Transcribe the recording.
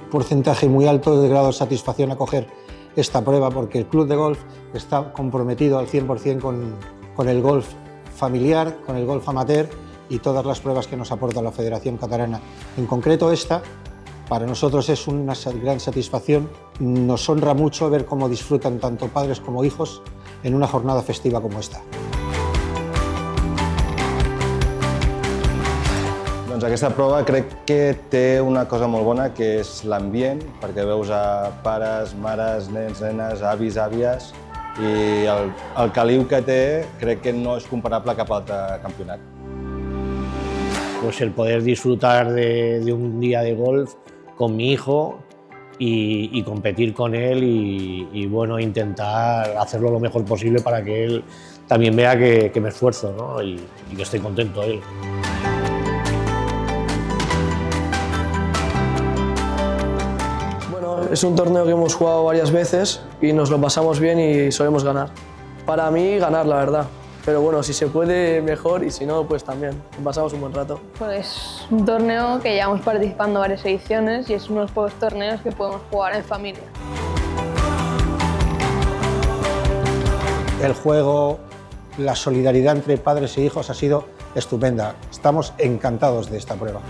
porcentaje muy alto de grado de satisfacción acoger esta prueba, porque el club de golf está comprometido al 100% con el golf familiar, con el golf amateur y todas las pruebas que nos aporta la Federación Catalana. En concreto esta, para nosotros es una gran satisfacción. Nos honra mucho ver cómo disfrutan tanto padres como hijos en una jornada festiva como esta. Doncs aquesta prova crec que té una cosa molt bona, que és l'ambient, perquè veus a pares, mares, nens, nenes, avis, àvies, i el caliu que té crec que no és comparable a cap altre campionat. Pues el poder disfrutar de un día de golf con mi hijo y competir con él y bueno, intentar hacerlo lo mejor posible para que él también vea que me esfuerzo, ¿no? y que estoy contento él. Es un torneo que hemos jugado varias veces y nos lo pasamos bien y solemos ganar. Para mí, ganar, la verdad. Pero bueno, si se puede, mejor, y si no, pues también. Pasamos un buen rato. Pues es un torneo que llevamos participando varias ediciones y es uno de los pocos torneos que podemos jugar en familia. El juego, la solidaridad entre padres e hijos ha sido estupenda. Estamos encantados de esta prueba.